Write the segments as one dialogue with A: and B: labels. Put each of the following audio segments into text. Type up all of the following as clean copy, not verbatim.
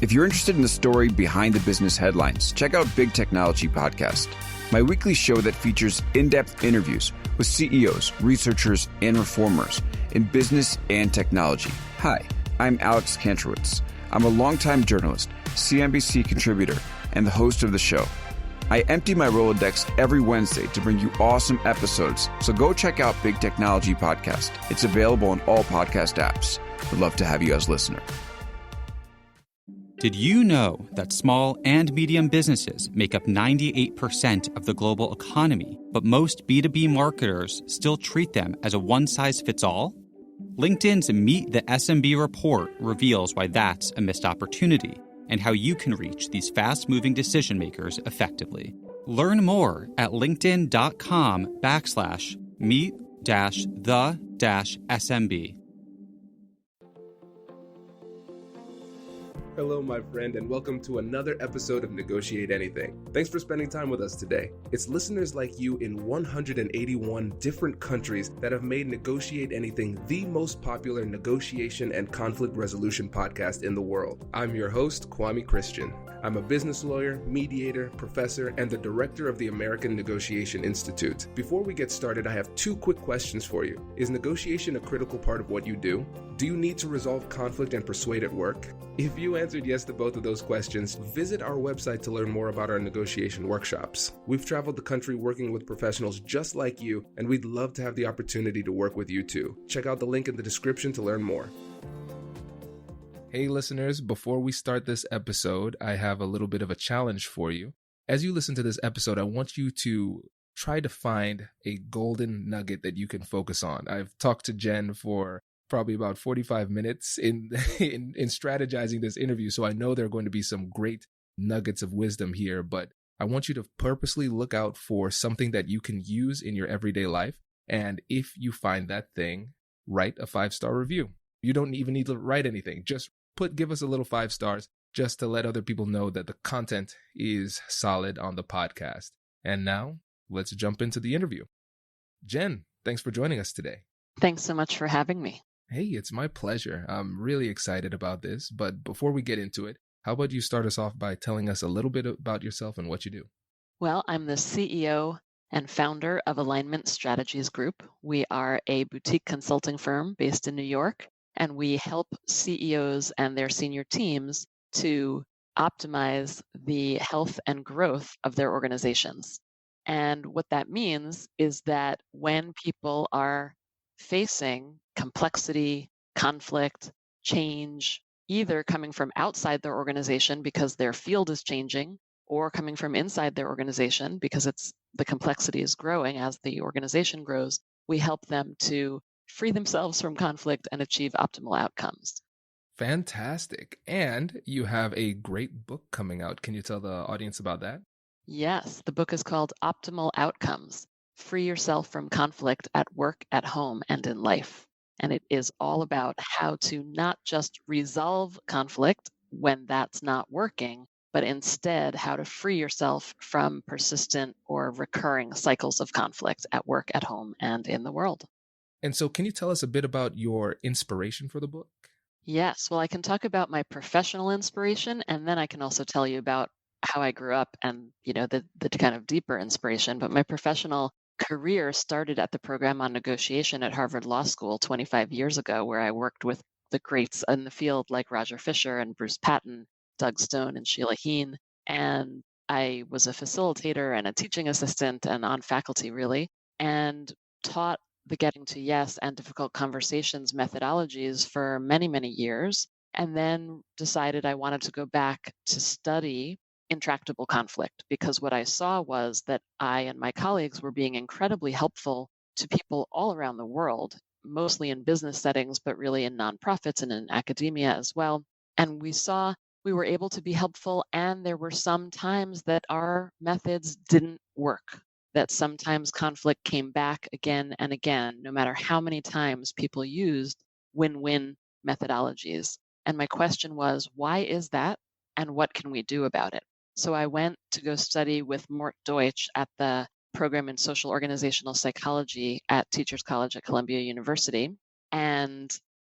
A: If you're interested in the story behind the business headlines, check out Big Technology Podcast, my weekly show that features in-depth interviews with CEOs, researchers, and reformers in business and technology. Hi, I'm Alex Kantrowitz. I'm a longtime journalist, CNBC contributor, and the host of the show. I empty my Rolodex every Wednesday to bring you awesome episodes, so go check out Big Technology Podcast. It's available on all podcast apps. Would love to have you as a listener.
B: Did you know that small and medium businesses make up 98% of the global economy, but most B2B marketers still treat them as a one-size-fits-all? LinkedIn's Meet the SMB report reveals why that's a missed opportunity and how you can reach these fast-moving decision makers effectively. Learn more at linkedin.com/meet-the-SMB.
C: Hello, my friend, and welcome to another episode of Negotiate Anything. Thanks for spending time with us today. It's listeners like you in 181 different countries that have made Negotiate Anything the most popular negotiation and conflict resolution podcast in the world. I'm your host, Kwame Christian. I'm a business lawyer, mediator, professor, and the director of the American Negotiation Institute. Before we get started, I have two quick questions for you. Is negotiation a critical part of what you do? Do you need to resolve conflict and persuade at work? If you answered yes to both of those questions, visit our website to learn more about our negotiation workshops. We've traveled the country working with professionals just like you, and we'd love to have the opportunity to work with you too. Check out the link in the description to learn more. Hey listeners, before we start this episode, I have a little bit of a challenge for you. As you listen to this episode, I want you to try to find a golden nugget that you can focus on. I've talked to Jen for probably about 45 minutes in strategizing this interview, so I know there are going to be some great nuggets of wisdom here, but I want you to purposely look out for something that you can use in your everyday life, and if you find that thing, write a 5-star review. You don't even need to write anything, just give us a little 5 stars just to let other people know that the content is solid on the podcast. And now let's jump into the interview. Jen, thanks for joining us today.
D: Thanks so much for having me.
C: Hey, it's my pleasure. I'm really excited about this, but before we get into it, how about you start us off by telling us a little bit about yourself and what you do?
D: Well, I'm the CEO and founder of Alignment Strategies Group. We are a boutique consulting firm based in New York, and we help CEOs and their senior teams to optimize the health and growth of their organizations. And what that means is that when people are facing complexity, conflict, change, either coming from outside their organization because their field is changing, or coming from inside their organization because the complexity is growing as the organization grows, we help them to free themselves from conflict and achieve optimal outcomes.
C: Fantastic. And you have a great book coming out. Can you tell the audience about that?
D: Yes, the book is called Optimal Outcomes: Free Yourself from Conflict at Work, at Home, and in Life. And it is all about how to not just resolve conflict when that's not working, but instead how to free yourself from persistent or recurring cycles of conflict at work, at home, and in the world.
C: And so can you tell us a bit about your inspiration for the book?
D: Yes, well, I can talk about my professional inspiration, and then I can also tell you about how I grew up and, the kind of deeper inspiration. But my professional career started at the program on negotiation at Harvard Law School 25 years ago, where I worked with the greats in the field like Roger Fisher and Bruce Patton, Doug Stone, and Sheila Heen. And I was a facilitator and a teaching assistant and on faculty, really, and taught the Getting to Yes and Difficult Conversations methodologies for many, many years, and then decided I wanted to go back to study intractable conflict, because what I saw was that I and my colleagues were being incredibly helpful to people all around the world, mostly in business settings, but really in nonprofits and in academia as well. And we saw we were able to be helpful, and there were some times that our methods didn't work, that sometimes conflict came back again and again, no matter how many times people used win-win methodologies. And my question was, why is that? And what can we do about it? So I went to go study with Mort Deutsch at the program in social organizational psychology at Teachers College at Columbia University. And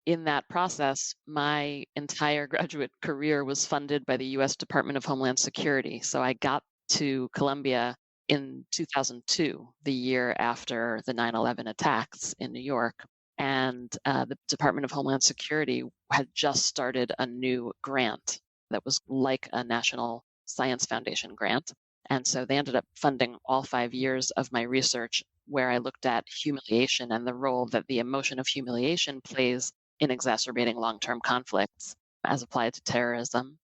D: in that process, my entire graduate career was funded by the US Department of Homeland Security. So I got to Columbia in 2002, the year after the 9/11 attacks in New York. And the Department of Homeland Security had just started a new grant that was like a National Science Foundation grant. And so they ended up funding all 5 years of my research, where I looked at humiliation and the role that the emotion of humiliation plays in exacerbating long-term conflicts as applied to terrorism.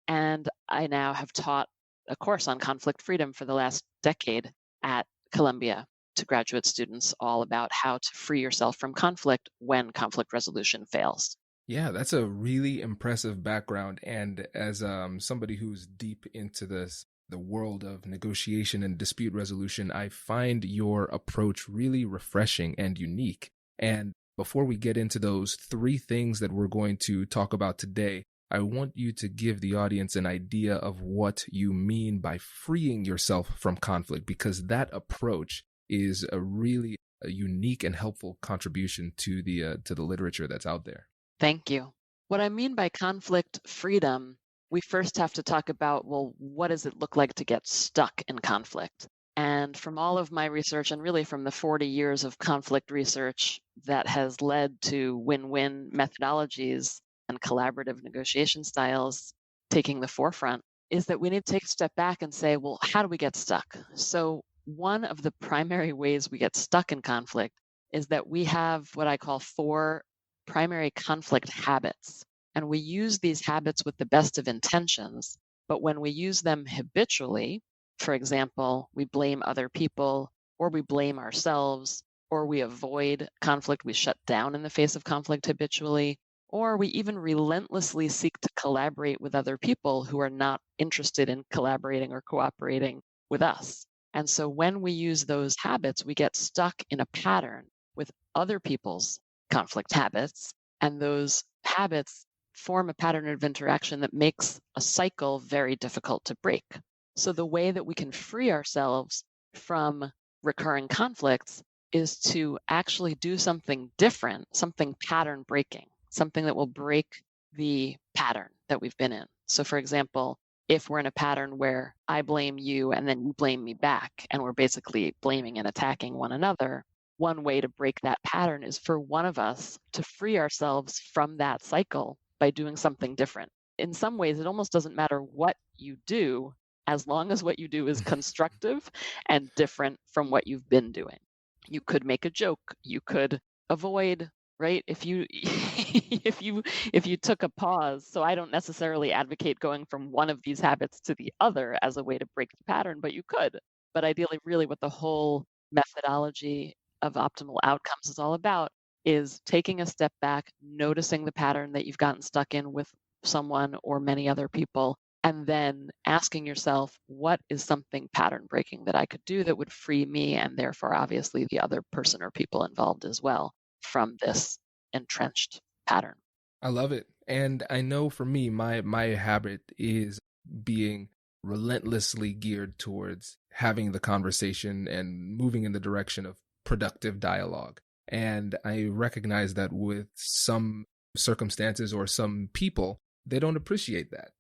D: And I now have taught a course on conflict freedom for the last decade at Columbia to graduate students, all about how to free yourself from conflict when conflict resolution fails.
C: Yeah, that's a really impressive background. And as somebody who's deep into the world of negotiation and dispute resolution, I find your approach really refreshing and unique. And before we get into those three things that we're going to talk about today, I want you to give the audience an idea of what you mean by freeing yourself from conflict, because that approach is a really unique and helpful contribution to the literature that's out there.
D: Thank you. What I mean by conflict freedom, we first have to talk about, well, what does it look like to get stuck in conflict? And from all of my research, and really from the 40 years of conflict research that has led to win-win methodologies and collaborative negotiation styles taking the forefront, is that we need to take a step back and say, well, how do we get stuck? So one of the primary ways we get stuck in conflict is that we have what I call 4 primary conflict habits. And we use these habits with the best of intentions, but when we use them habitually, for example, we blame other people, or we blame ourselves, or we avoid conflict, we shut down in the face of conflict habitually, or we even relentlessly seek to collaborate with other people who are not interested in collaborating or cooperating with us. And so when we use those habits, we get stuck in a pattern with other people's conflict habits, and those habits form a pattern of interaction that makes a cycle very difficult to break. So the way that we can free ourselves from recurring conflicts is to actually do something different, something pattern breaking, something that will break the pattern that we've been in. So for example, if we're in a pattern where I blame you and then you blame me back, and we're basically blaming and attacking one another, one way to break that pattern is for one of us to free ourselves from that cycle by doing something different. In some ways, it almost doesn't matter what you do, as long as what you do is constructive and different from what you've been doing. You could make a joke, you could avoid, right? If you if you took a pause, so I don't necessarily advocate going from one of these habits to the other as a way to break the pattern, but you could. But ideally, really what the whole methodology of optimal outcomes is all about is taking a step back, noticing the pattern that you've gotten stuck in with someone or many other people, and then asking yourself, what is something pattern breaking that I could do that would free me, and therefore obviously the other person or people involved as well, from this entrenched pattern.
C: I love it. And I know for me, my habit is being relentlessly geared towards having the conversation and moving in the direction of productive dialogue. And I recognize that with some circumstances or some people, they don't appreciate that.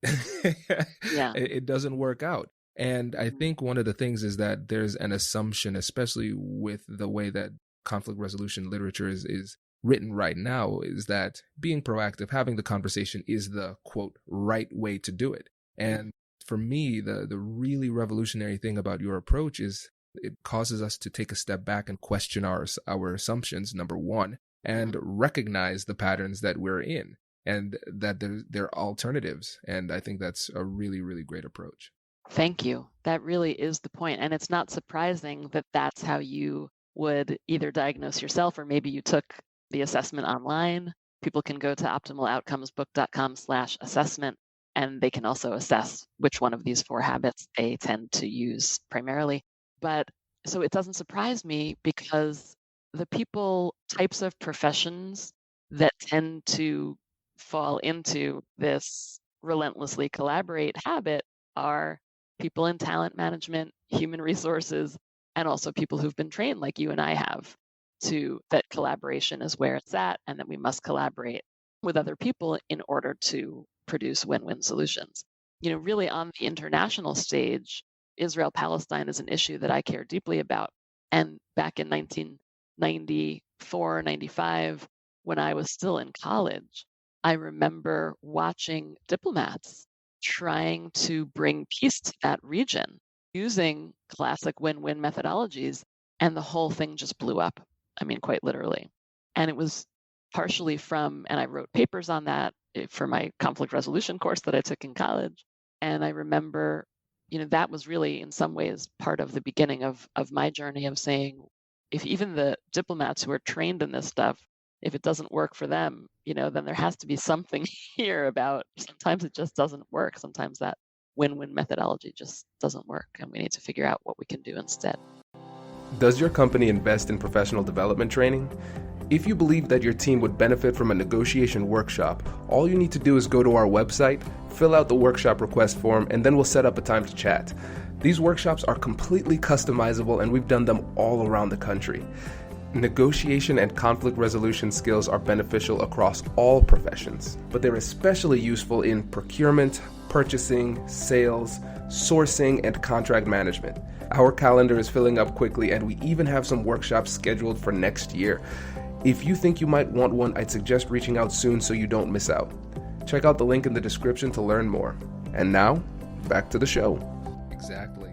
D: Yeah.
C: It doesn't work out. And I think one of the things is that there's an assumption, especially with the way that conflict resolution literature is written right now, is that being proactive, having the conversation is the, quote, right way to do it. And for me, the really revolutionary thing about your approach is it causes us to take a step back and question our assumptions, number one, and recognize the patterns that we're in and that there are alternatives. And I think that's a really, really great approach.
D: Thank you. That really is the point. And it's not surprising that that's how you would either diagnose yourself, or maybe you took the assessment online. People can go to optimaloutcomesbook.com/assessment, and they can also assess which one of these 4 habits they tend to use primarily. But so it doesn't surprise me, because the types of professions that tend to fall into this relentlessly collaborate habit are people in talent management, human resources, and also people who've been trained like you and I have that collaboration is where it's at, and that we must collaborate with other people in order to produce win-win solutions. Really on the international stage, Israel-Palestine is an issue that I care deeply about. And back in 1994, 95, when I was still in college, I remember watching diplomats trying to bring peace to that region using classic win-win methodologies, and the whole thing just blew up. I mean, quite literally. And it was partially and I wrote papers on that for my conflict resolution course that I took in college. And I remember, that was really in some ways part of the beginning of my journey of saying, if even the diplomats who are trained in this stuff, if it doesn't work for them, then there has to be something here about sometimes it just doesn't work. Sometimes that win-win methodology just doesn't work, and we need to figure out what we can do instead.
C: Does your company invest in professional development training? If you believe that your team would benefit from a negotiation workshop, all you need to do is go to our website, fill out the workshop request form, and then we'll set up a time to chat. These workshops are completely customizable, and we've done them all around the country. Negotiation and conflict resolution skills are beneficial across all professions, but they're especially useful in procurement, purchasing, sales, sourcing, and contract management. Our calendar is filling up quickly, and we even have some workshops scheduled for next year. If you think you might want one, I'd suggest reaching out soon so you don't miss out. Check out the link in the description to learn more. And now, back to the show. Exactly.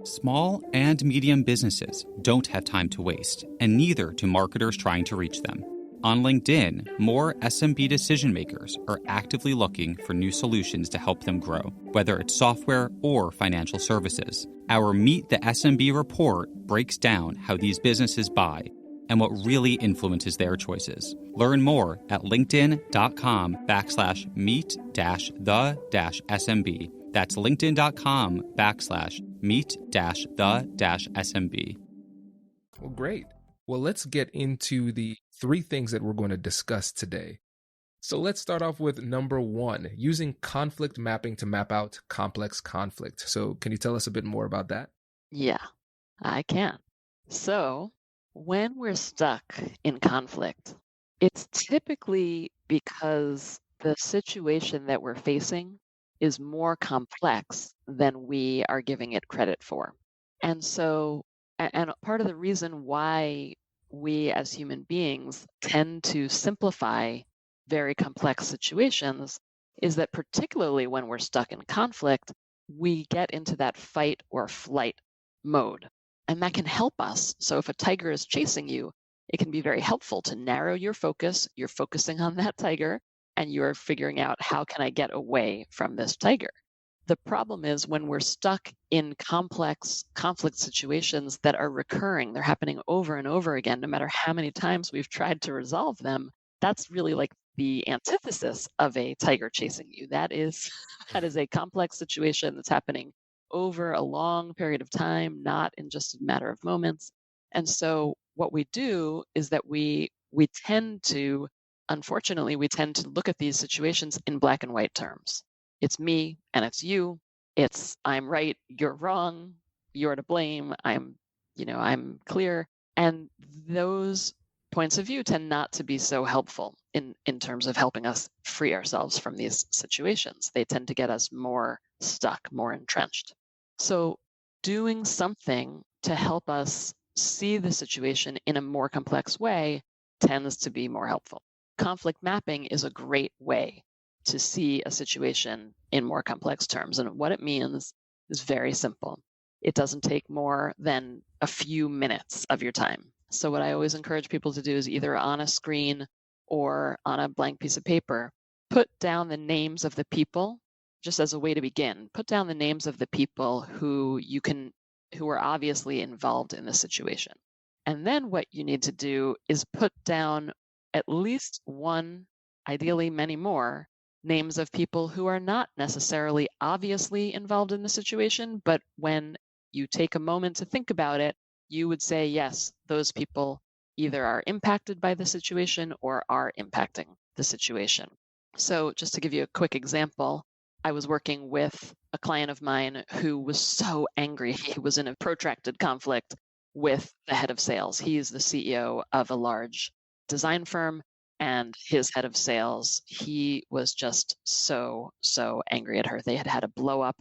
B: Small and medium businesses don't have time to waste, and neither do marketers trying to reach them. On LinkedIn, more SMB decision makers are actively looking for new solutions to help them grow, whether it's software or financial services. Our Meet the SMB report breaks down how these businesses buy and what really influences their choices. Learn more at linkedin.com/meet-the-SMB. That's linkedin.com/meet-the-SMB.
C: Well, great. Well, let's get into the 3 things that we're going to discuss today. So let's start off with number 1, using conflict mapping to map out complex conflict. So can you tell us a bit more about that?
D: Yeah, I can. So when we're stuck in conflict, it's typically because the situation that we're facing is more complex than we are giving it credit for. And so, and part of the reason why we as human beings tend to simplify very complex situations is that particularly when we're stuck in conflict, we get into that fight or flight mode. And that can help us. So if a tiger is chasing you, it can be very helpful to narrow your focus. You're focusing on that tiger, and you're figuring out, how can I get away from this tiger? The problem is when we're stuck in complex conflict situations that are recurring, they're happening over and over again, no matter how many times we've tried to resolve them. That's really like the antithesis of a tiger chasing you. That is a complex situation that's happening over a long period of time, not in just a matter of moments. And so what we do is that we tend to, unfortunately, we tend to look at these situations in black and white terms. It's me and it's you. It's I'm right, you're wrong, you're to blame, I'm clear. And those points of view tend not to be so helpful in terms of helping us free ourselves from these situations. They tend to get us more stuck, more entrenched. So doing something to help us see the situation in a more complex way tends to be more helpful. Conflict mapping is a great way to see a situation in more complex terms. And what it means is very simple. It doesn't take more than a few minutes of your time. So what I always encourage people to do is either on a screen or on a blank piece of paper, put down the names of the people, just as a way to begin. Put down the names of the people who are obviously involved in the situation. And then what you need to do is put down at least one, ideally many more, names of people who are not necessarily obviously involved in the situation, but when you take a moment to think about it, you would say, yes, those people either are impacted by the situation or are impacting the situation. So just to give you a quick example, I was working with a client of mine who was so angry. He was in a protracted conflict with the head of sales. He is the CEO of a large design firm, and his head of sales, he was just so, so angry at her. They had had a blow up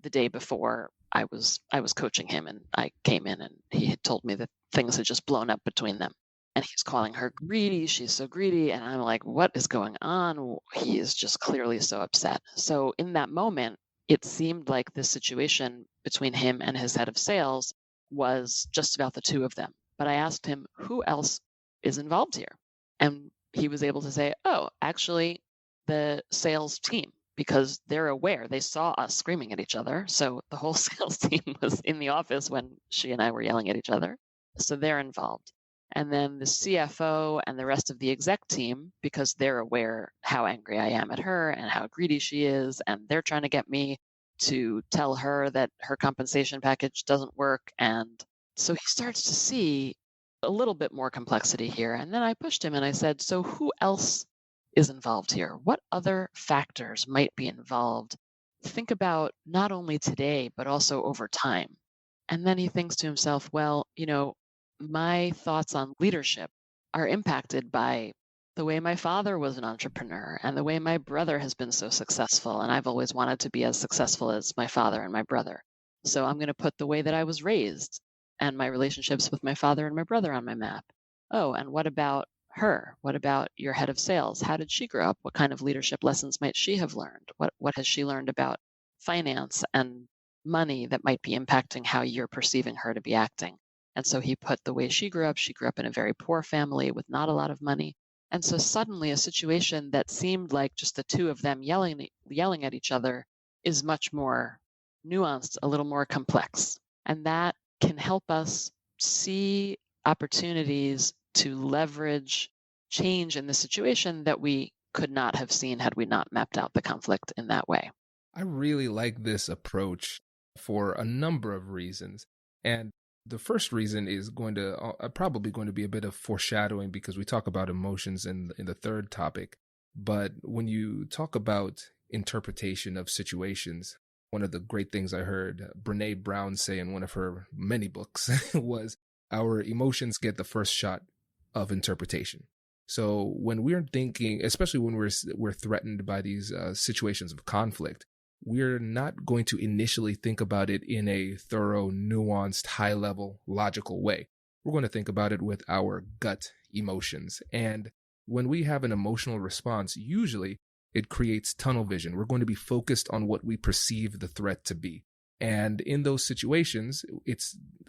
D: the day before. I was coaching him, and I came in, and he had told me that things had just blown up between them. And he's calling her greedy. She's so greedy. And I'm like, what is going on? He is just clearly so upset. So in that moment, it seemed like this situation between him and his head of sales was just about the two of them. But I asked him, who else is involved here? And he was able to say, oh, actually, the sales team, because they're aware. They saw us screaming at each other. So the whole sales team was in the office when she and I were yelling at each other. So they're involved. And then the CFO and the rest of the exec team, because they're aware how angry I am at her and how greedy she is, and they're trying to get me to tell her that her compensation package doesn't work. And so he starts to see a little bit more complexity here. And then I pushed him and I said, so who else is involved here? What other factors might be involved? Think about not only today, but also over time. And then he thinks to himself, well, my thoughts on leadership are impacted by the way my father was an entrepreneur and the way my brother has been so successful. And I've always wanted to be as successful as my father and my brother. So I'm going to put the way that I was raised and my relationships with my father and my brother on my map. Oh, and what about her? What about your head of sales? How did she grow up? What kind of leadership lessons might she have learned? What has she learned about finance and money that might be impacting how you're perceiving her to be acting? And so he put the way she grew up in a very poor family with not a lot of money. And so suddenly a situation that seemed like just the two of them yelling at each other is much more nuanced, a little more complex. And that can help us see opportunities to leverage change in the situation that we could not have seen had we not mapped out the conflict in that way.
E: I really like this approach for a number of reasons. And the first reason is probably going to be a bit of foreshadowing because we talk about emotions in the third topic. But when you talk about interpretation of situations, one of the great things I heard Brené Brown say in one of her many books was our emotions get the first shot of interpretation. So when we're thinking, especially when we're threatened by these situations of conflict, we're not going to initially think about it in a thorough, nuanced, high-level, logical way. We're going to think about it with our gut emotions. And when we have an emotional response, usually it creates tunnel vision. We're going to be focused on what we perceive the threat to be. And in those situations,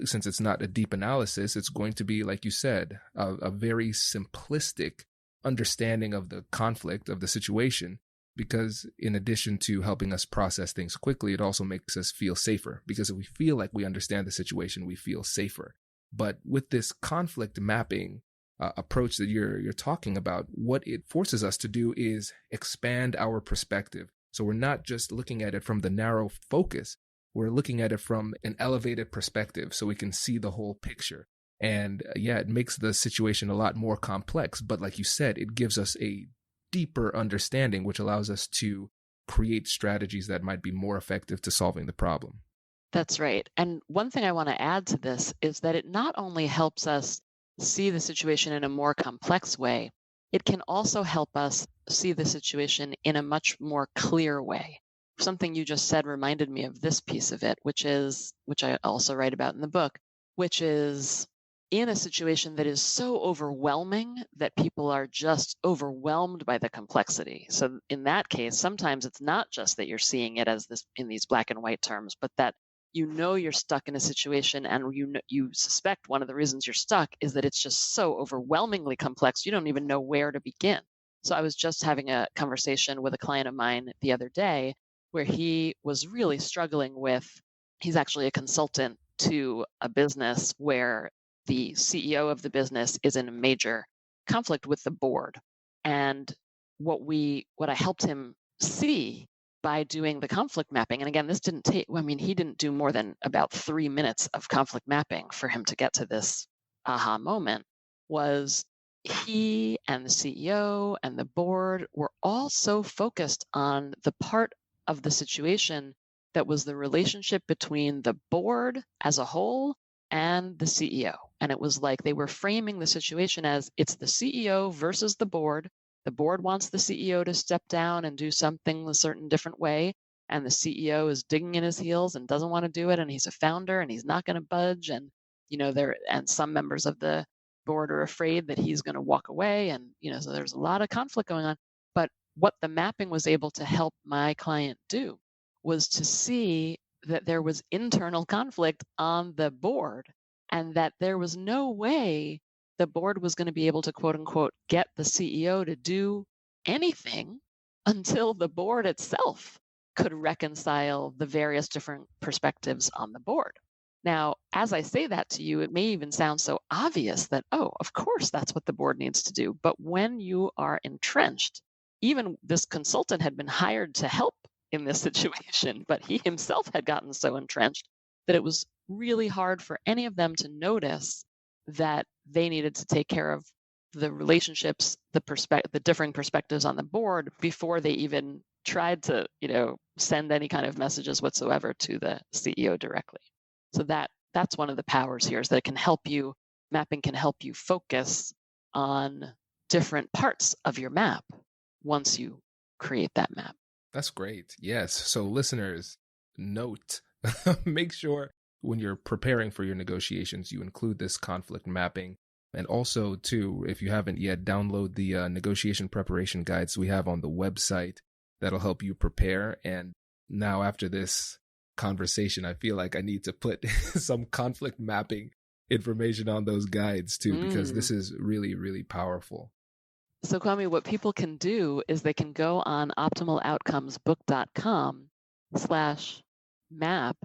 E: since it's not a deep analysis, it's going to be, like you said, a very simplistic understanding of the conflict, of the situation. Because in addition to helping us process things quickly, it also makes us feel safer. Because if we feel like we understand the situation, we feel safer. But with this conflict mapping approach that you're talking about, what it forces us to do is expand our perspective. So we're not just looking at it from the narrow focus. We're looking at it from an elevated perspective so we can see the whole picture. And it makes the situation a lot more complex. But like you said, it gives us a deeper understanding, which allows us to create strategies that might be more effective to solving the problem.
D: That's right. And one thing I want to add to this is that it not only helps us see the situation in a more complex way, it can also help us see the situation in a much more clear way. Something you just said reminded me of this piece of it, which I also write about in the book, which is in a situation that is so overwhelming that people are just overwhelmed by the complexity. So in that case, sometimes it's not just that you're seeing it as this in these black and white terms, but that you're stuck in a situation and you suspect one of the reasons you're stuck is that it's just so overwhelmingly complex, you don't even know where to begin. So I was just having a conversation with a client of mine the other day where he was really struggling he's actually a consultant to a business where the CEO of the business is in a major conflict with the board. And what I helped him see by doing the conflict mapping, and again, this didn't take, he didn't do more than about 3 minutes of conflict mapping for him to get to this aha moment, was he and the CEO and the board were all so focused on the part of the situation that was the relationship between the board as a whole and the CEO. And it was like they were framing the situation as it's the CEO versus the board. The board wants the CEO to step down and do something a certain different way. And the CEO is digging in his heels and doesn't want to do it. And he's a founder and he's not going to budge. And, and some members of the board are afraid that he's going to walk away. And, so there's a lot of conflict going on. But what the mapping was able to help my client do was to see that there was internal conflict on the board and that there was no way the board was going to be able to, quote unquote, get the CEO to do anything until the board itself could reconcile the various different perspectives on the board. Now, as I say that to you, it may even sound so obvious that, oh, of course, that's what the board needs to do. But when you are entrenched, even this consultant had been hired to help in this situation, but he himself had gotten so entrenched that it was really hard for any of them to notice that they needed to take care of the relationships, the differing perspectives on the board before they even tried to, send any kind of messages whatsoever to the CEO directly. So that's one of the powers here, is that mapping can help you focus on different parts of your map once you create that map.
E: That's great. Yes. So listeners, note, make sure when you're preparing for your negotiations, you include this conflict mapping. And also, too, if you haven't yet, download the negotiation preparation guides we have on the website. That'll help you prepare. And now after this conversation, I feel like I need to put some conflict mapping information on those guides, too, because this is really, really powerful.
D: So Kwame, what people can do is they can go on optimaloutcomesbook.com/map,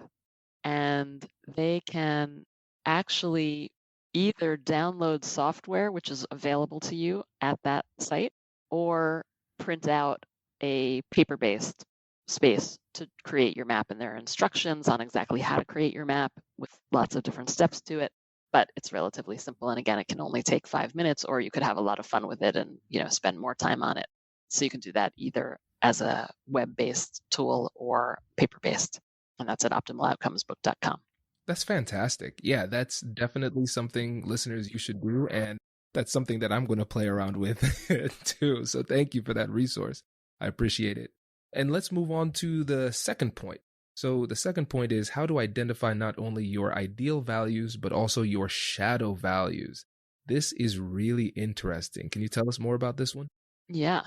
D: and they can actually either download software, which is available to you at that site, or print out a paper-based space to create your map. And there are instructions on exactly how to create your map with lots of different steps to it. But it's relatively simple. And again, it can only take 5 minutes, or you could have a lot of fun with it and, spend more time on it. So you can do that either as a web-based tool or paper-based. And that's at optimaloutcomesbook.com.
E: That's fantastic. Yeah, that's definitely something, listeners, you should do. And that's something that I'm going to play around with too. So thank you for that resource. I appreciate it. And let's move on to the second point. So the second point is how to identify not only your ideal values, but also your shadow values. This is really interesting. Can you tell us more about this one?
D: Yeah.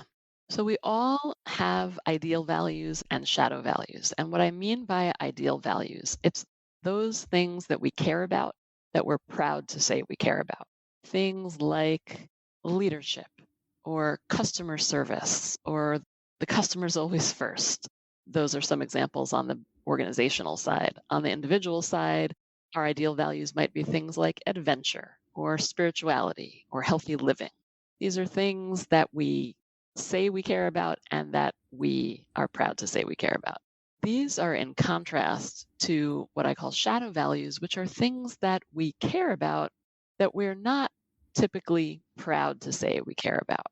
D: So we all have ideal values and shadow values. And what I mean by ideal values, it's those things that we care about, that we're proud to say we care about. Things like leadership or customer service or the customer's always first. Those are some examples on the organizational side. On the individual side, our ideal values might be things like adventure or spirituality or healthy living. These are things that we say we care about and that we are proud to say we care about. These are in contrast to what I call shadow values, which are things that we care about that we're not typically proud to say we care about.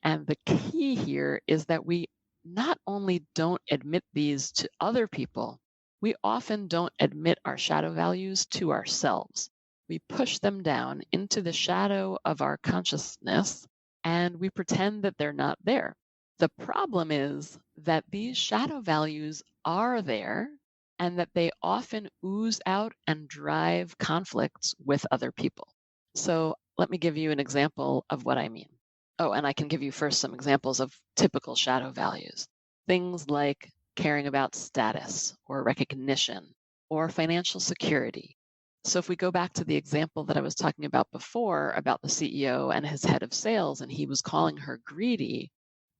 D: And the key here is that we not only don't admit these to other people, we often don't admit our shadow values to ourselves. We push them down into the shadow of our consciousness and we pretend that they're not there. The problem is that these shadow values are there and that they often ooze out and drive conflicts with other people. So let me give you an example of what I mean. Oh, and I can give you first some examples of typical shadow values. Things like caring about status or recognition or financial security. So if we go back to the example that I was talking about before about the CEO and his head of sales, and he was calling her greedy,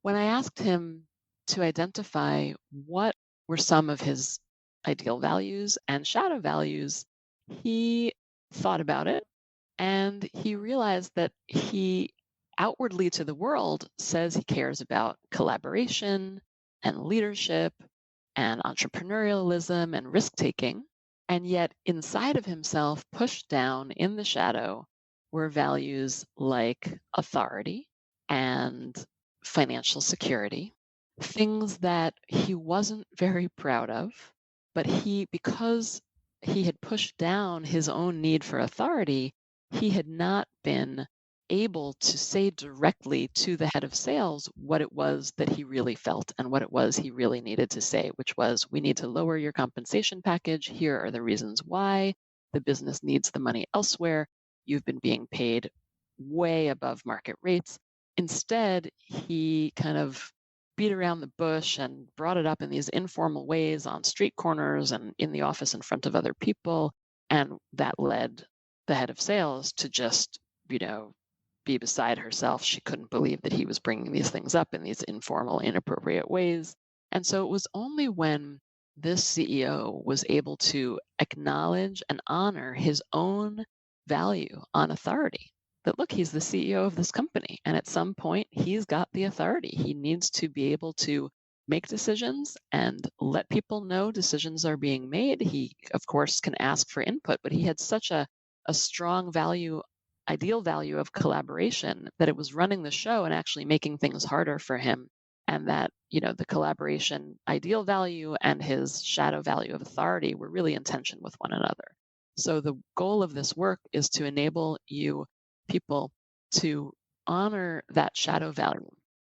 D: when I asked him to identify what were some of his ideal values and shadow values, he thought about it and he realized that he outwardly to the world says he cares about collaboration and leadership and entrepreneurialism and risk-taking. And yet inside of himself, pushed down in the shadow, were values like authority and financial security, things that he wasn't very proud of, but because he had pushed down his own need for authority, he had not been able to say directly to the head of sales what it was that he really felt and what it was he really needed to say, which was, we need to lower your compensation package. Here are the reasons why. The business needs the money elsewhere. You've been being paid way above market rates. Instead, he kind of beat around the bush and brought it up in these informal ways on street corners and in the office in front of other people. And that led the head of sales to just, be beside herself. She couldn't believe that he was bringing these things up in these informal, inappropriate ways. And so it was only when this CEO was able to acknowledge and honor his own value on authority that, look, he's the CEO of this company. And at some point, he's got the authority. He needs to be able to make decisions and let people know decisions are being made. He, of course, can ask for input, but he had such a strong ideal value of collaboration that it was running the show and actually making things harder for him. And that, the collaboration ideal value and his shadow value of authority were really in tension with one another. So the goal of this work is to enable you people to honor that shadow value.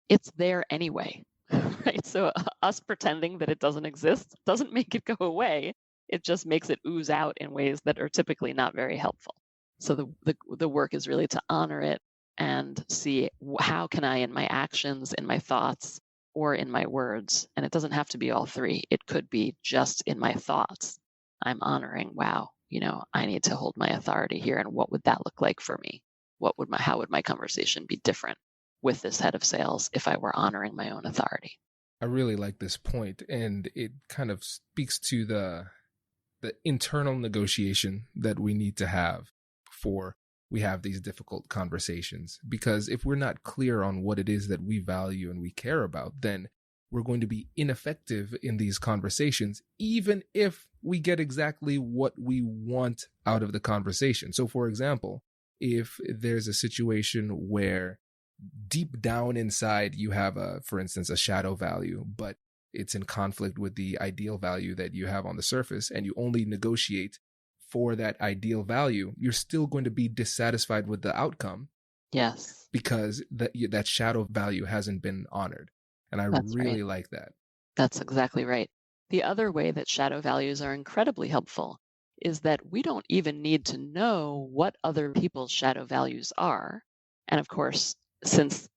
D: It's there anyway, right? So us pretending that it doesn't exist doesn't make it go away. It just makes it ooze out in ways that are typically not very helpful. So the work is really to honor it and see how can I, in my actions, in my thoughts, or in my words, and it doesn't have to be all three. It could be just in my thoughts. I'm honoring, wow, I need to hold my authority here. And what would that look like for me? How would my conversation be different with this head of sales if I were honoring my own authority?
E: I really like this point, and it kind of speaks to the internal negotiation that we need to have before we have these difficult conversations. Because if we're not clear on what it is that we value and we care about, then we're going to be ineffective in these conversations, even if we get exactly what we want out of the conversation. So, for example, if there's a situation where deep down inside you have, for instance, a shadow value, but it's in conflict with the ideal value that you have on the surface, and you only negotiate for that ideal value, you're still going to be dissatisfied with the outcome.
D: Yes.
E: Because that shadow value hasn't been honored. And I
D: That's
E: really
D: right.
E: like that.
D: That's exactly right. The other way that shadow values are incredibly helpful is that we don't even need to know what other people's shadow values are. And of course, since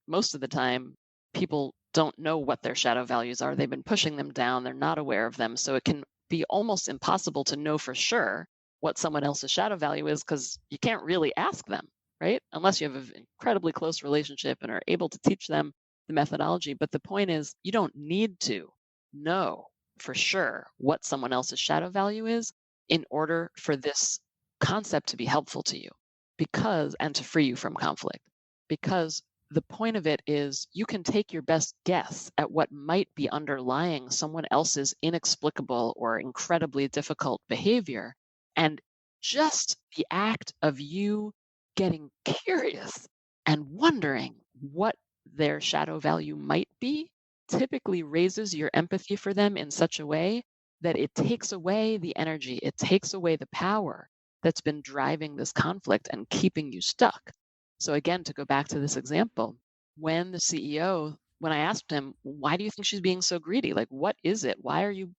D: most of the time people don't know what their shadow values are, they've been pushing them down, they're not aware of them. So it can be almost impossible to know for sure what someone else's shadow value is, because you can't really ask them, right? Unless you have an incredibly close relationship and are able to teach them the methodology. But the point is, you don't need to know for sure what someone else's shadow value is in order for this concept to be helpful to you, and to free you from conflict. Because the point of it is, you can take your best guess at what might be underlying someone else's inexplicable or incredibly difficult behavior. And just the act of you getting curious and wondering what their shadow value might be typically raises your empathy for them in such a way that it takes away the energy, it takes away the power that's been driving this conflict and keeping you stuck. So again, to go back to this example, when I asked him, why do you think she's being so greedy? Like, what is it? Why are you,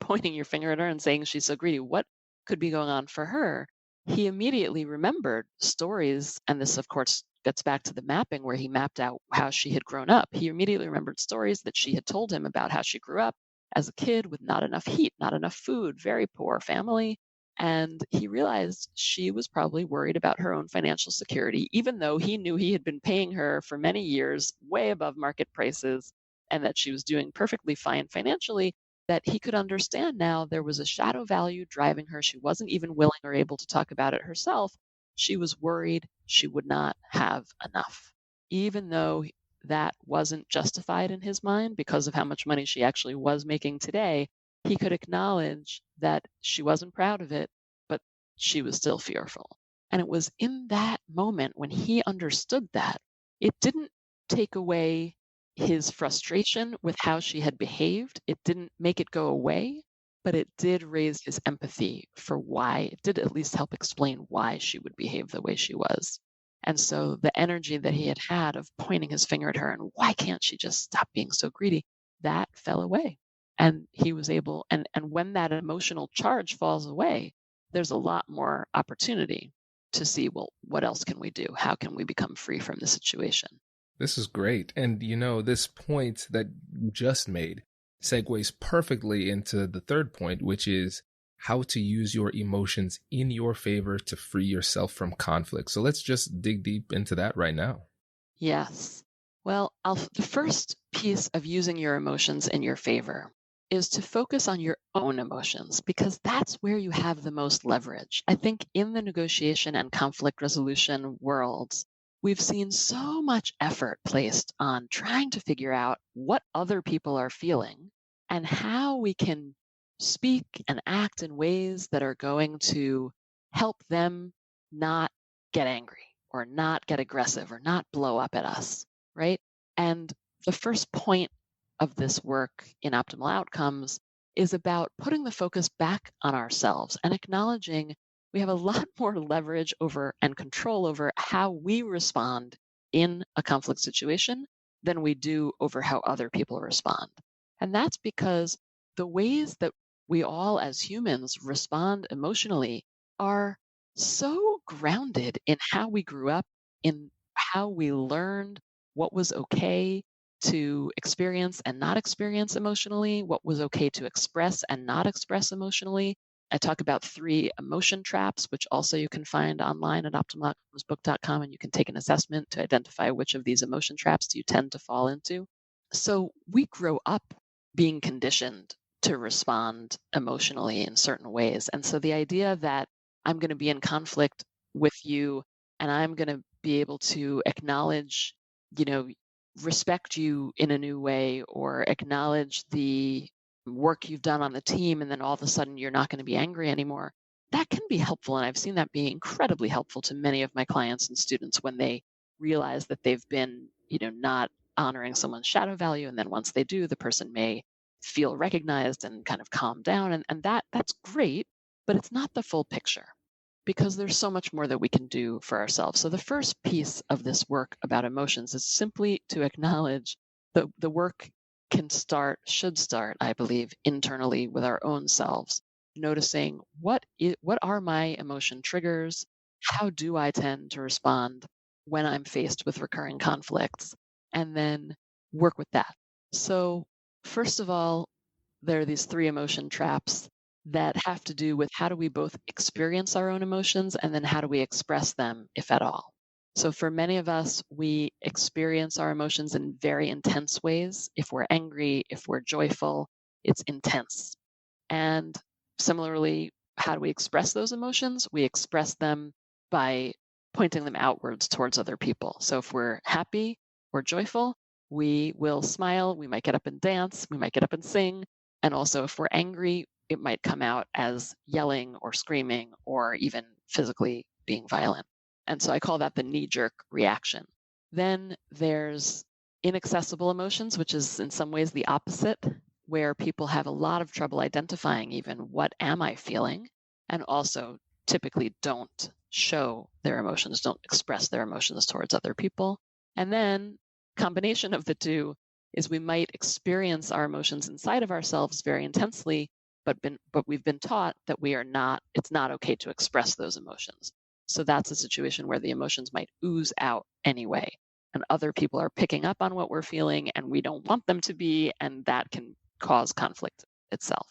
D: pointing your finger at her and saying she's so greedy? What could be going on for her? He immediately remembered stories. And this, of course, gets back to the mapping where he mapped out how she had grown up. He immediately remembered stories that she had told him about how she grew up as a kid with not enough heat, not enough food, very poor family. And he realized she was probably worried about her own financial security, even though he knew he had been paying her for many years way above market prices and that she was doing perfectly fine financially, that he could understand now there was a shadow value driving her. She wasn't even willing or able to talk about it herself. She was worried she would not have enough, even though that wasn't justified in his mind because of how much money she actually was making today. He could acknowledge that she wasn't proud of it, but she was still fearful. And it was in that moment when he understood that, it didn't take away his frustration with how she had behaved. It didn't make it go away, but it did raise his empathy for why, it did at least help explain why she would behave the way she was. And so the energy that he had of pointing his finger at her and why can't she just stop being so greedy, that fell away. And he was able, and when that emotional charge falls away, there's a lot more opportunity to see, well, what else can we do? How can we become free from the situation?
E: This is great. And this point that you just made segues perfectly into the third point, which is how to use your emotions in your favor to free yourself from conflict. So let's just dig deep into that right now.
D: Yes. Well, the first piece of using your emotions in your favor is to focus on your own emotions, because that's where you have the most leverage. I think in the negotiation and conflict resolution worlds, we've seen so much effort placed on trying to figure out what other people are feeling and how we can speak and act in ways that are going to help them not get angry or not get aggressive or not blow up at us, right? And the first point of this work in optimal outcomes is about putting the focus back on ourselves and acknowledging we have a lot more leverage over and control over how we respond in a conflict situation than we do over how other people respond. And that's because the ways that we all as humans respond emotionally are so grounded in how we grew up, in how we learned what was okay to experience and not experience emotionally, what was okay to express and not express emotionally. I talk about 3 emotion traps, which also you can find online at optimaloutcomesbook.com, and you can take an assessment to identify which of these emotion traps you tend to fall into. So we grow up being conditioned to respond emotionally in certain ways. And so the idea that I'm going to be in conflict with you and I'm going to be able to acknowledge, respect you in a new way or acknowledge the work you've done on the team, and then all of a sudden you're not going to be angry anymore, that can be helpful. And I've seen that being incredibly helpful to many of my clients and students when they realize that they've been, not honoring someone's shadow value. And then once they do, the person may feel recognized and kind of calm down. And that's great, but it's not the full picture, because there's so much more that we can do for ourselves. So the first piece of this work about emotions is simply to acknowledge the work should start, I believe, internally with our own selves, noticing what are my emotion triggers? How do I tend to respond when I'm faced with recurring conflicts? And then work with that. So first of all, there are these 3 emotion traps that have to do with how do we both experience our own emotions and then how do we express them, if at all. So for many of us, we experience our emotions in very intense ways. If we're angry, if we're joyful, it's intense. And similarly, how do we express those emotions? We express them by pointing them outwards towards other people. So if we're happy or joyful, we will smile, we might get up and dance, we might get up and sing. And also if we're angry, it might come out as yelling or screaming or even physically being violent. And so I call that the knee-jerk reaction. Then there's inaccessible emotions, which is in some ways the opposite, where people have a lot of trouble identifying even what am I feeling, and also typically don't show their emotions, don't express their emotions towards other people. And then combination of the two is we might experience our emotions inside of ourselves very intensely, but we've been taught that it's not okay to express those emotions. So that's a situation where the emotions might ooze out anyway, and other people are picking up on what we're feeling and we don't want them to be, and that can cause conflict itself.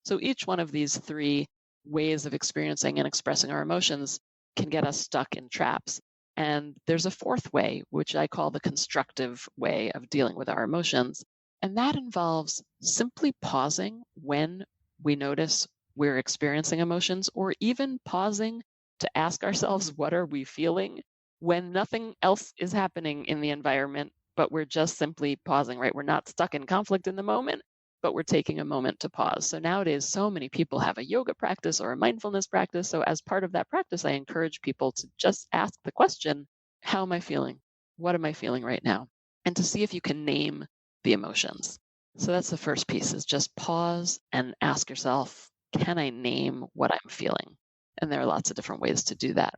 D: So each one of these 3 ways of experiencing and expressing our emotions can get us stuck in traps. And there's a 4th way, which I call the constructive way of dealing with our emotions. And that involves simply pausing when we notice we're experiencing emotions, or even pausing to ask ourselves, what are we feeling when nothing else is happening in the environment, but we're just simply pausing, right? We're not stuck in conflict in the moment, but we're taking a moment to pause. So nowadays, so many people have a yoga practice or a mindfulness practice. So as part of that practice, I encourage people to just ask the question, how am I feeling? What am I feeling right now? And to see if you can name the emotions. So that's the first piece, is just pause and ask yourself, can I name what I'm feeling? And there are lots of different ways to do that.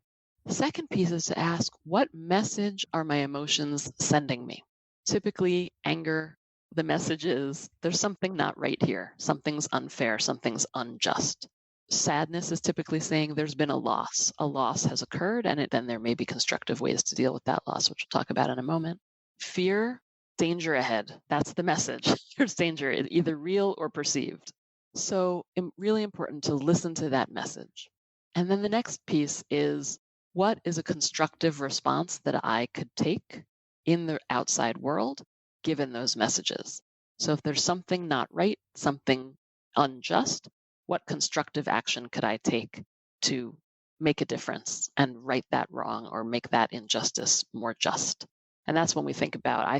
D: The second piece is to ask, what message are my emotions sending me? Typically, anger, the message is there's something not right here. Something's unfair. Something's unjust. Sadness is typically saying there's been a loss. A loss has occurred, and then there may be constructive ways to deal with that loss, which we'll talk about in a moment. Fear, danger ahead. That's the message. There's danger, either real or perceived. So really important to listen to that message. And then the next piece is, what is a constructive response that I could take in the outside world given those messages? So if there's something not right, something unjust, what constructive action could I take to make a difference and right that wrong or make that injustice more just? And that's when I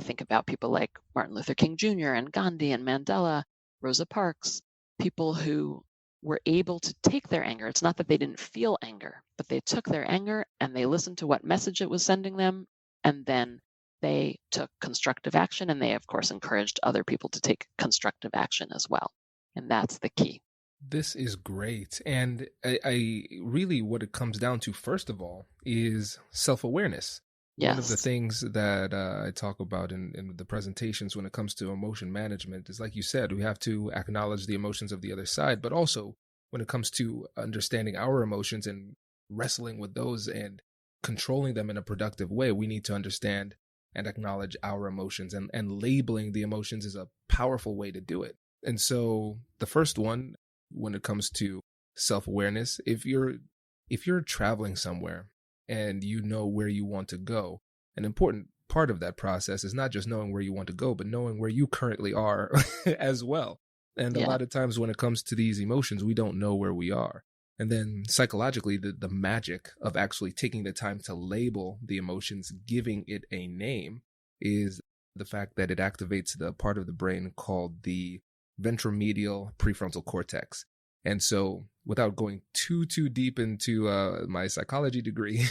D: think about people like Martin Luther King Jr. and Gandhi and Mandela, Rosa Parks, people who were able to take their anger. It's not that they didn't feel anger, but they took their anger and they listened to what message it was sending them, and then they took constructive action, and they, of course, encouraged other people to take constructive action as well. And that's the key.
E: This is great. And I really, what it comes down to, first of all, is self-awareness.
D: Yes.
E: One of the things that I talk about in the presentations when it comes to emotion management is, like you said, we have to acknowledge the emotions of the other side, but also when it comes to understanding our emotions and wrestling with those and controlling them in a productive way, we need to understand and acknowledge our emotions, and labeling the emotions is a powerful way to do it. And so the first one, when it comes to self-awareness, if you're traveling somewhere and you know where you want to go, an important part of that process is not just knowing where you want to go, but knowing where you currently are as well. And a lot of times when it comes to these emotions, we don't know where we are. And then psychologically, the magic of actually taking the time to label the emotions, giving it a name, is the fact that it activates the part of the brain called the ventromedial prefrontal cortex. And so, without going too deep into my psychology degree,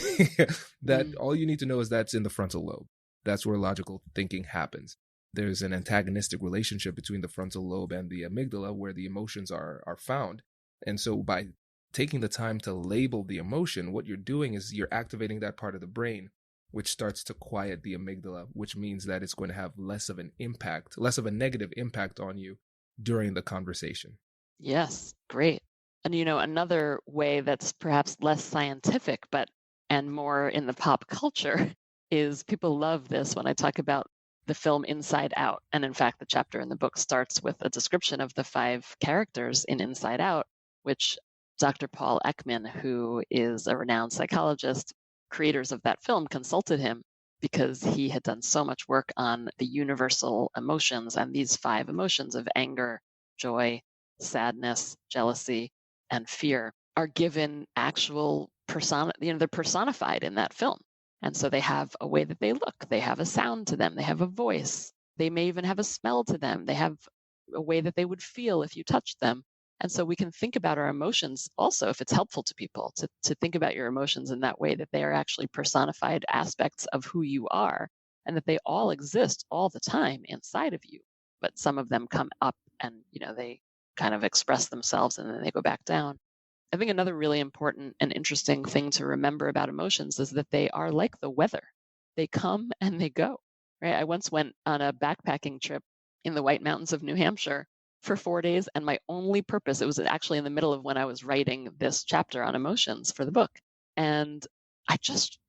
E: that all you need to know is that's in the frontal lobe. That's where logical thinking happens. There's an antagonistic relationship between the frontal lobe and the amygdala where the emotions are found. And so by taking the time to label the emotion, what you're doing is you're activating that part of the brain, which starts to quiet the amygdala, which means that it's going to have less of a negative impact on you during the conversation.
D: Yes, great. And another way that's perhaps less scientific, and more in the pop culture, is people love this when I talk about the film Inside Out. And in fact, the chapter in the book starts with a description of the 5 characters in Inside Out, which Dr. Paul Ekman, who is a renowned psychologist, creators of that film, consulted him because he had done so much work on the universal emotions, and these 5 emotions of anger, joy, sadness, jealousy, and fear are given actual they're personified in that film. And so they have a way that they look, they have a sound to them, they have a voice, they may even have a smell to them, they have a way that they would feel if you touched them. And so we can think about our emotions also, if it's helpful to people, to think about your emotions in that way, that they are actually personified aspects of who you are, and that they all exist all the time inside of you. But some of them come up and, they kind of express themselves and then they go back down. I think another really important and interesting thing to remember about emotions is that they are like the weather. They come and they go, right? I once went on a backpacking trip in the White Mountains of New Hampshire for 4 days, and my only purpose, it was actually in the middle of when I was writing this chapter on emotions for the book. And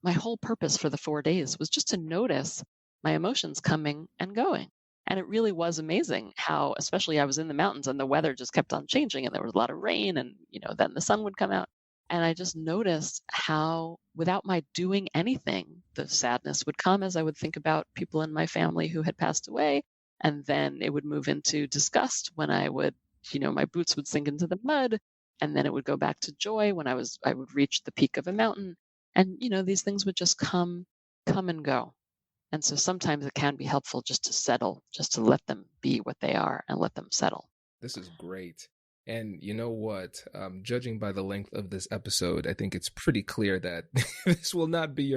D: my whole purpose for the 4 days was just to notice my emotions coming and going. And it really was amazing how, especially I was in the mountains and the weather just kept on changing and there was a lot of rain and, then the sun would come out. And I just noticed how, without my doing anything, the sadness would come as I would think about people in my family who had passed away. And then it would move into disgust when I would, my boots would sink into the mud. And then it would go back to joy when I would reach the peak of a mountain. And, these things would just come and go. And so sometimes it can be helpful just to settle, just to let them be what they are and let them settle.
E: This is great. And you know what? Judging by the length of this episode, I think it's pretty clear that this will not be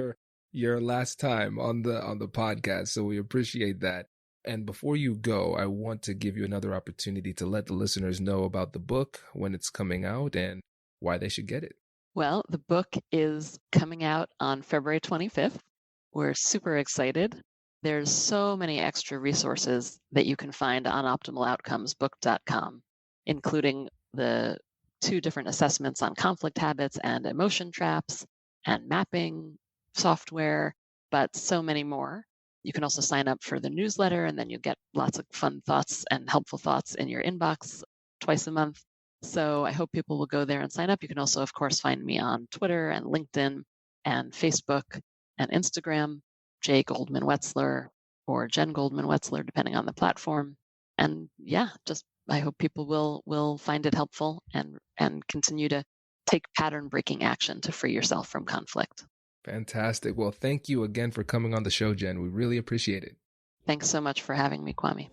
E: your last time on the podcast. So we appreciate that. And before you go, I want to give you another opportunity to let the listeners know about the book, when it's coming out, and why they should get it.
D: Well, the book is coming out on February 25th. We're super excited. There's so many extra resources that you can find on optimaloutcomesbook.com, including the 2 different assessments on conflict habits and emotion traps and mapping software, but so many more. You can also sign up for the newsletter, and then you get lots of fun thoughts and helpful thoughts in your inbox twice a month. So I hope people will go there and sign up. You can also, of course, find me on Twitter and LinkedIn and Facebook and Instagram, J. Goldman-Wetzler or Jen Goldman-Wetzler, depending on the platform. And yeah, just I hope people will find it helpful and continue to take pattern-breaking action to free yourself from conflict.
E: Fantastic. Well, thank you again for coming on the show, Jen. We really appreciate it.
D: Thanks so much for having me, Kwame.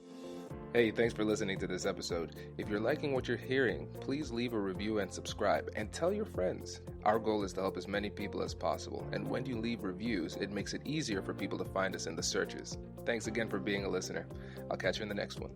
C: Hey, thanks for listening to this episode. If you're liking what you're hearing, please leave a review and subscribe, and tell your friends. Our goal is to help as many people as possible, and when you leave reviews, it makes it easier for people to find us in the searches. Thanks again for being a listener. I'll catch you in the next one.